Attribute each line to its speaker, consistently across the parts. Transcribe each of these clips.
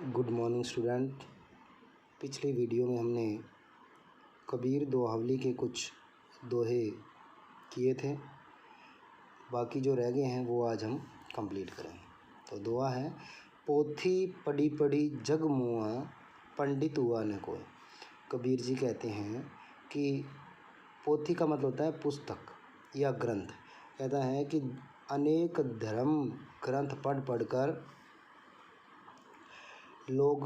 Speaker 1: Good morning student. पिछली video में हमने कबीर दोहावली के कुछ दोहे किए थे, बाकी जो रह गए हैं वो आज हम कंप्लीट करेंगे। तो दोहा है, पोथी पढ़ी पढ़ी जग मुआ, पंडित हुआ न कोई। कबीर जी कहते हैं कि पोथी का मतलब होता है पुस्तक या ग्रंथ। कहता है कि अनेक धर्म ग्रंथ पढ़ पढ़ कर लोग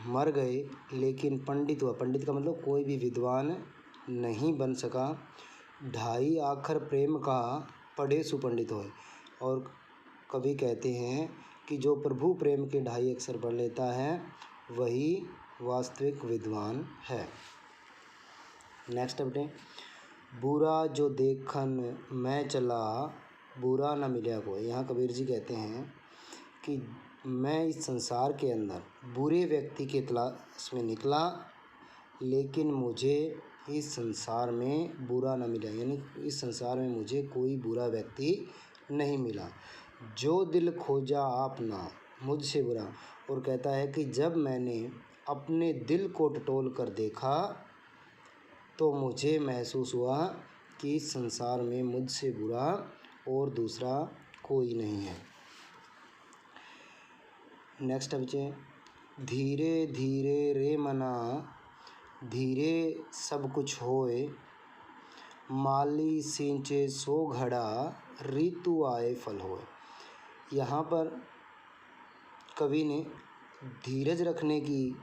Speaker 1: मर गए, लेकिन पंडित हुआ। पंडित का मतलब कोई भी विद्वान नहीं बन सका। ढाई आखर प्रेम का पढ़े सुपंडित होए। और कवि कहते हैं कि जो प्रभु प्रेम के ढाई अक्षर पढ़ लेता है वही वास्तविक विद्वान है। नेक्स्ट अपडेट, बुरा जो देखन मैं चला, बुरा न मिला कोई। यहाँ कबीर जी कहते हैं कि मैं इस संसार के अंदर बुरे व्यक्ति के तलाश में निकला, लेकिन मुझे इस संसार में बुरा न मिला, यानी इस संसार में मुझे कोई बुरा व्यक्ति नहीं मिला। जो दिल खोजा आपना मुझसे बुरा। और कहता है कि जब मैंने अपने दिल को टटोल कर देखा तो मुझे महसूस हुआ कि इस संसार में मुझसे बुरा और दूसरा कोई नहीं है। नेक्स्ट बच्चे, धीरे धीरे रे मना, धीरे सब कुछ होए, माली सींचे सो घड़ा, ऋतु आए फल होए। यहाँ पर कवि ने धीरज रखने की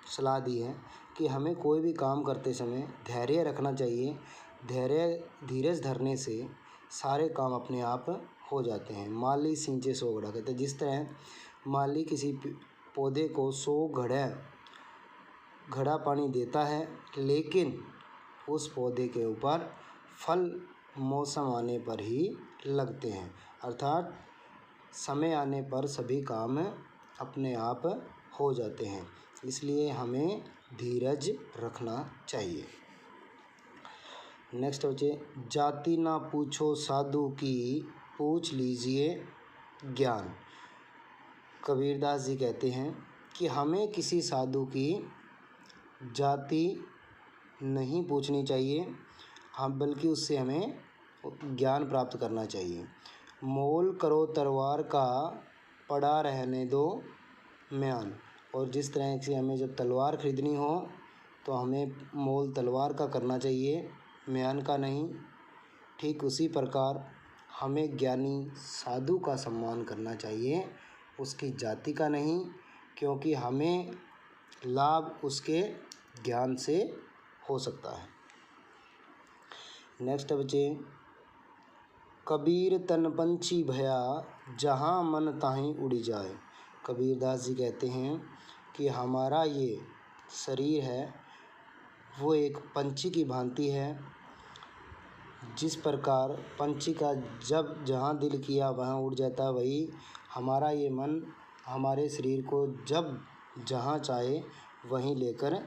Speaker 1: सलाह दी है कि हमें कोई भी काम करते समय धैर्य रखना चाहिए। धीरज धरने से सारे काम अपने आप हो जाते हैं। माली सींचे सो घड़ा, कहते हैं जिस तरह माली किसी पौधे को 100 घड़ा पानी देता है, लेकिन उस पौधे के ऊपर फल मौसम आने पर ही लगते हैं। अर्थात समय आने पर सभी काम अपने आप हो जाते हैं, इसलिए हमें धीरज रखना चाहिए। नेक्स्ट बच्चे, जाति ना पूछो साधु की, पूछ लीजिए ज्ञान। कबीरदास जी कहते हैं कि हमें किसी साधु की जाति नहीं पूछनी चाहिए, हम बल्कि उससे हमें ज्ञान प्राप्त करना चाहिए। मोल करो तलवार का, पड़ा रहने दो म्यान। और जिस तरह से हमें जब तलवार खरीदनी हो तो हमें मोल तलवार का करना चाहिए, म्यान का नहीं। ठीक उसी प्रकार हमें ज्ञानी साधु का सम्मान करना चाहिए, उसकी जाति का नहीं, क्योंकि हमें लाभ उसके ज्ञान से हो सकता है। नेक्स्ट बच्चे, कबीर तन पंछी भया, जहाँ मन ताहीं उड़ी जाए। कबीरदास जी कहते हैं कि हमारा ये शरीर है वो एक पंछी की भांति है। जिस प्रकार पंछी का जब जहाँ दिल किया वहाँ उड़ जाता है, वही हमारा ये मन हमारे शरीर को जब जहाँ चाहे वहीं लेकर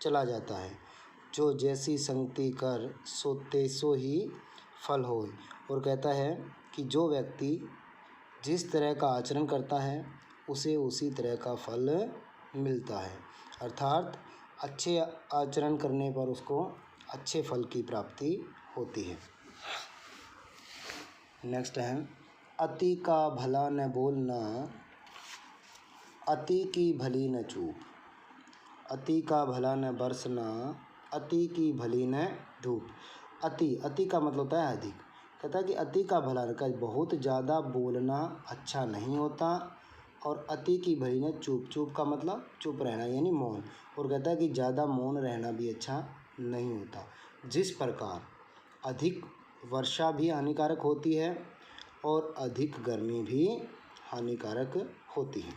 Speaker 1: चला जाता है। जो जैसी संगति कर, सो तैसो ही फल होए। और कहता है कि जो व्यक्ति जिस तरह का आचरण करता है उसे उसी तरह का फल मिलता है। अर्थात अच्छे आचरण करने पर उसको अच्छे फल की प्राप्ति होती है। नेक्स्ट है, अति का भला न बोलना, अति की भली न चूप। अति का भला न बरसना, अति की भली न धूप। अति का मतलब होता है अधिक। कहता है कि अति का भला न, बहुत ज़्यादा बोलना अच्छा नहीं होता। और अति की भली न चूप, चूप का मतलब चुप रहना यानी मौन। और कहता है कि ज़्यादा मौन रहना भी अच्छा नहीं होता। जिस प्रकार अधिक वर्षा भी हानिकारक होती है और अधिक गर्मी भी हानिकारक होती है।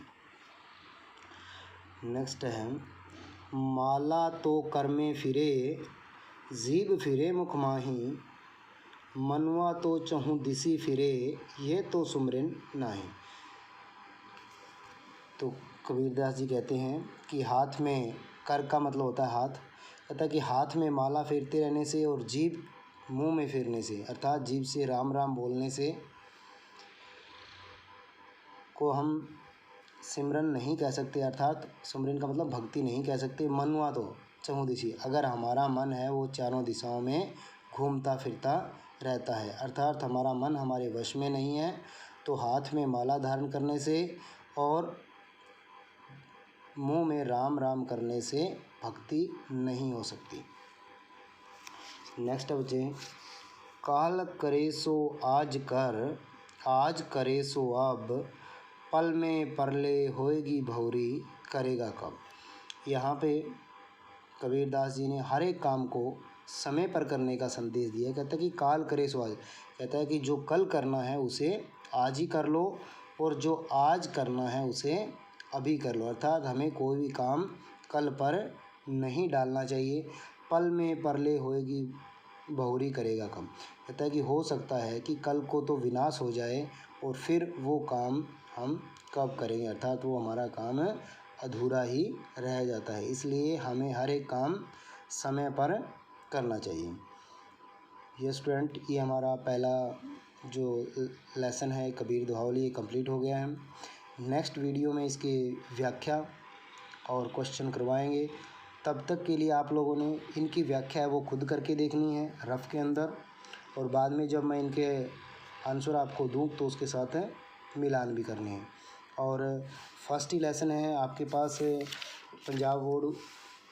Speaker 1: नेक्स्ट है, माला तो कर में फिरे, जीभ फिरे मुख माही, मनवा तो चहु दिसी फिरे, ये तो सुमरिन नाही। तो कबीरदास जी कहते हैं कि हाथ में, कर का मतलब होता है हाथ। कहता है कि हाथ में माला फेरते रहने से और जीभ मुंह में फेरने से, अर्थात जीभ से राम राम बोलने से को हम सिमरन नहीं कह सकते, अर्थात सिमरन का मतलब भक्ति नहीं कह सकते। मन हुआ तो चहुदिशी, अगर हमारा मन है वो चारों दिशाओं में घूमता फिरता रहता है, अर्थात हमारा मन हमारे वश में नहीं है, तो हाथ में माला धारण करने से और मुंह में राम राम करने से भक्ति नहीं हो सकती। नेक्स्ट बच्चे, काल करे सो आज कर, आज करे सो अब, पल में परले होएगी भौरी, करेगा कब। यहाँ पे कबीरदास जी ने हर एक काम को समय पर करने का संदेश दिया है। कहता है कि काल करे सो आज, कहता है कि जो कल करना है उसे आज ही कर लो और जो आज करना है उसे अभी कर लो, अर्थात हमें कोई भी काम कल पर नहीं डालना चाहिए। पल में परले होएगी बहुरी, करेगा कम, कहता है कि हो सकता है कि कल को तो विनाश हो जाए और फिर वो काम हम कब करेंगे, अर्थात वो हमारा काम अधूरा ही रह जाता है। इसलिए हमें हर एक काम समय पर करना चाहिए। ये स्टूडेंट, ये हमारा पहला जो लेसन है कबीर दोहावली, ये कंप्लीट हो गया है। नेक्स्ट वीडियो में इसकी व्याख्या और क्वेश्चन करवाएंगे। तब तक के लिए आप लोगों ने इनकी व्याख्या है वो खुद करके देखनी है रफ के अंदर, और बाद में जब मैं इनके आंसर आपको दूँ तो उसके साथ मिलान भी करने हैं। और फर्स्ट ही लेसन है आपके पास पंजाब बोर्ड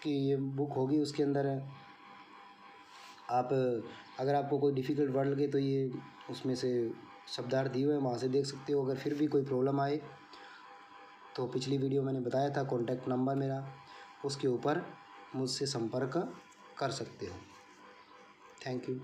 Speaker 1: की ये बुक होगी, उसके अंदर आप अगर आपको कोई डिफ़िकल्ट वर्ड लगे तो ये उसमें से शब्दार्थ दिए हुए हैं, वहाँ से देख सकते हो। अगर फिर भी कोई प्रॉब्लम आए तो पिछली वीडियो मैंने बताया था कॉन्टैक्ट नंबर मेरा, उसके ऊपर मुझसे संपर्क कर सकते हो। Thank you.